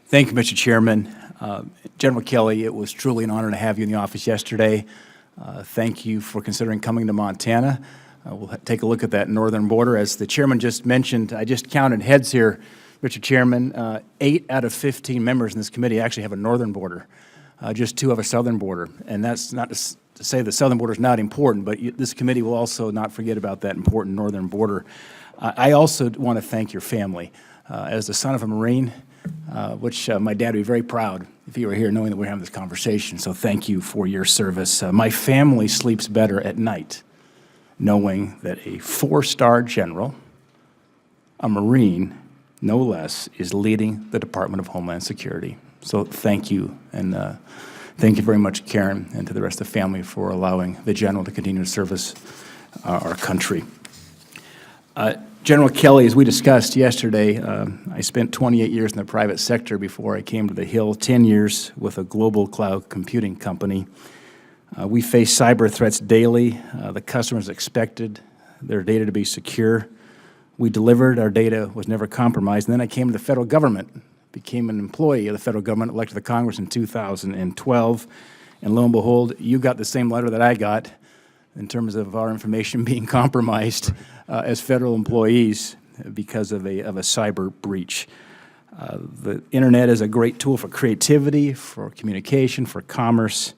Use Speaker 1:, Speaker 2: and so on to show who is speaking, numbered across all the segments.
Speaker 1: Thank you, Mr. Chairman. General Kelly, it was truly an honor to have you in the office yesterday. Thank you for considering coming to Montana. We'll take a look at that northern border. As the chairman just mentioned, I just counted heads here, Mr. Chairman. 8 out of 15 members in this committee actually have a northern border. Just 2 have a southern border. And that's not to say the southern border is not important, but this committee will also not forget about that important northern border. I also want to thank your family. As the son of a Marine, which my dad would be very proud if he were here knowing that we're having this conversation. So thank you for your service. My family sleeps better at night knowing that a 4-star general, a Marine, no less, is leading the Department of Homeland Security. So thank you, and thank you very much, Karen, and to the rest of the family for allowing the general to continue to service our country. General Kelly, as we discussed yesterday, I spent 28 years in the private sector before I came to the Hill, 10 years with a global cloud computing company. We face cyber threats daily. The customers expected their data to be secure. We delivered. Our data was never compromised. And then I came to the federal government, became an employee of the federal government, elected to the Congress in 2012. And lo and behold, you got the same letter that I got in terms of our information being compromised as federal employees because of a cyber breach. The internet is a great tool for creativity, for communication, for commerce,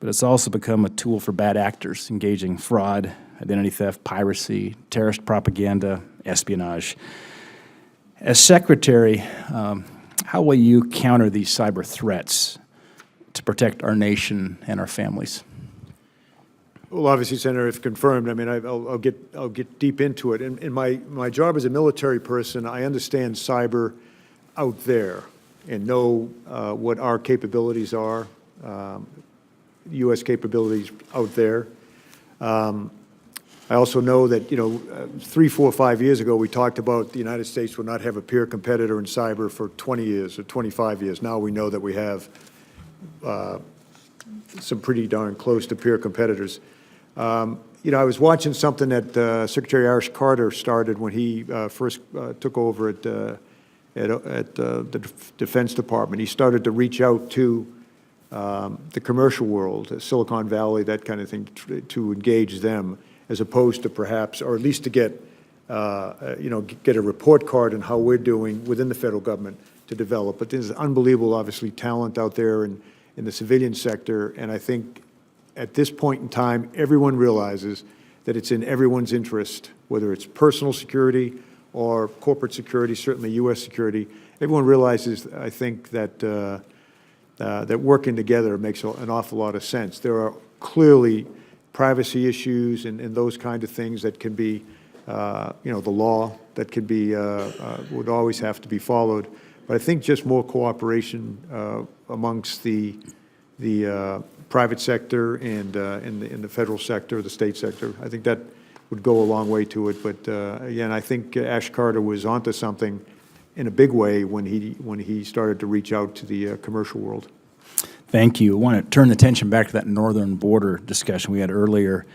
Speaker 1: but it's also become a tool for bad actors engaging fraud, identity theft, piracy, terrorist propaganda, espionage. As Secretary, how will you counter these cyber threats to protect our nation and our families?
Speaker 2: Well, obviously, Senator, if confirmed, I mean, I'll get deep into it. In my job as a military person, I understand cyber out there and know what our capabilities are, U.S. capabilities out there. I also know that, 3, 4, 5 years ago, we talked about the United States would not have a peer competitor in cyber for 20 years or 25 years. Now we know that we have some pretty darn close to peer competitors. I was watching something that Secretary Ash Carter started when he first took over at the Defense Department. He started to reach out to the commercial world, Silicon Valley, that kind of thing, to engage them, as opposed to perhaps, or at least to get a report card on how we're doing within the federal government to develop. But there's unbelievable, obviously, talent out there in the civilian sector, and I think at this point in time, everyone realizes that it's in everyone's interest, whether it's personal security or corporate security, certainly U.S. security. Everyone realizes, I think, that that working together makes an awful lot of sense. There are clearly privacy issues and those kind of things that can be, the law that could be, would always have to be followed. But I think just more cooperation amongst the private sector and in the federal sector, the state sector, I think that would go a long way to it. But again, I think Ash Carter was onto something in a big way when he started to reach out to the commercial world.
Speaker 1: Thank you. I want to turn the attention back to that northern border discussion we had earlier.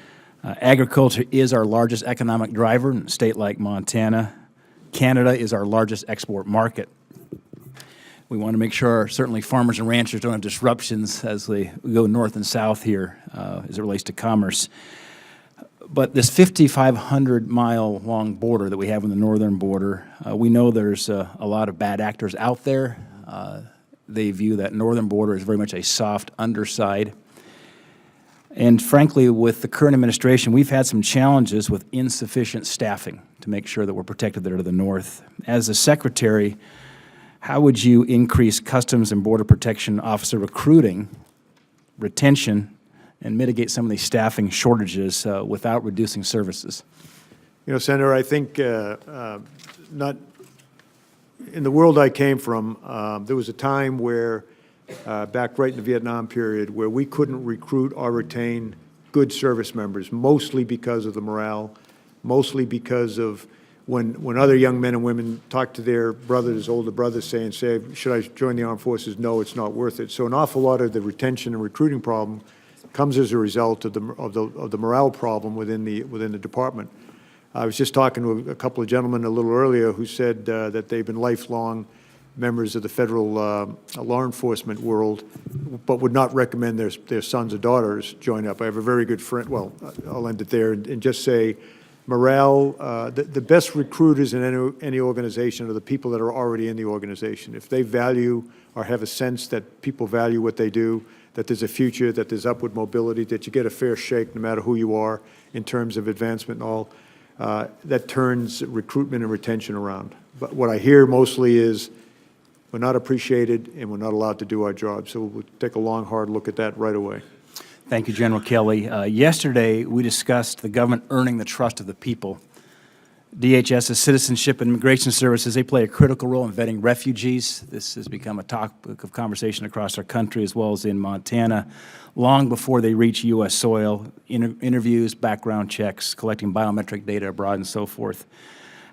Speaker 1: Agriculture is our largest economic driver in a state like Montana. Canada is our largest export market. We want to make sure, certainly, farmers and ranchers don't have disruptions as we go north and south here as it relates to commerce. But this 5,500-mile-long border that we have on the northern border, we know there's a lot of bad actors out there. They view that northern border as very much a soft underside. And frankly, with the current administration, we've had some challenges with insufficient staffing to make sure that we're protected there to the north. As a secretary, how would you increase Customs and Border Protection officer recruiting, retention, and mitigate some of these staffing shortages without reducing services?
Speaker 2: Senator, I think not in the world I came from, there was a time where, back right in the Vietnam period, where we couldn't recruit or retain good service members, mostly because of the morale, mostly because of when other young men and women talk to their brothers, older brothers, saying, should I join the armed forces? No, it's not worth it. So an awful lot of the retention and recruiting problem comes as a result of the morale problem within the department. I was just talking to a couple of gentlemen a little earlier who said that they've been lifelong members of the federal law enforcement world, but would not recommend their sons or daughters join up. I have a very good friend, well, I'll end it there and just say morale, the best recruiters in any organization are the people that are already in the organization. If they value or have a sense that people value what they do, that there's a future, that there's upward mobility, that you get a fair shake no matter who you are in terms of advancement and all, that turns recruitment and retention around. But what I hear mostly is we're not appreciated and we're not allowed to do our job. So we'll take a long, hard look at that right away.
Speaker 1: Thank you, General Kelly. Yesterday, we discussed the government earning the trust of the people. DHS's Citizenship and Immigration Services, they play a critical role in vetting refugees. This has become a topic of conversation across our country as well as in Montana, long before they reach U.S. soil, interviews, background checks, collecting biometric data abroad and so forth.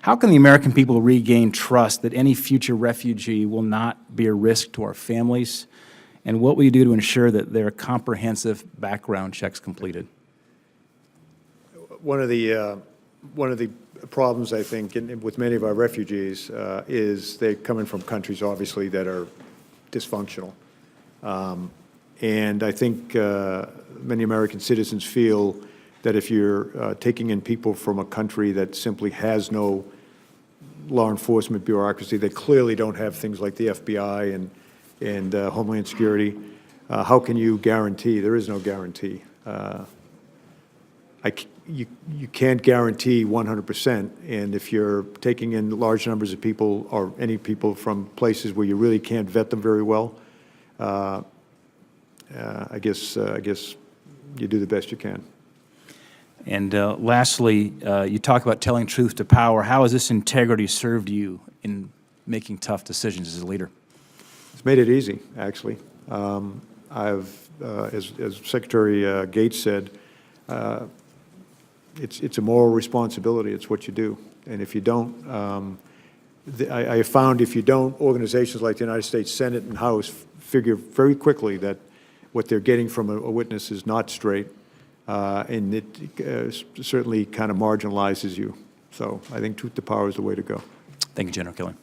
Speaker 1: How can the American people regain trust that any future refugee will not be a risk to our families? And what will you do to ensure that there are comprehensive background checks completed?
Speaker 2: One of the problems, I think, with many of our refugees is they're coming from countries, obviously, that are dysfunctional. And I think many American citizens feel that if you're taking in people from a country that simply has no law enforcement bureaucracy, they clearly don't have things like the FBI and Homeland Security, how can you guarantee? There is no guarantee. You can't guarantee 100%, and if you're taking in large numbers of people or any people from places where you really can't vet them very well, I guess you do the best you can.
Speaker 1: And lastly, you talk about telling truth to power. How has this integrity served you in making tough decisions as a leader?
Speaker 2: It's made it easy, actually. As Secretary Gates said, it's a moral responsibility. It's what you do. And if you don't, I have found if you don't, organizations like the United States Senate and House figure very quickly that what they're getting from a witness is not straight. And it certainly kind of marginalizes you. So I think truth to power is the way to go.
Speaker 1: Thank you, General Kelly.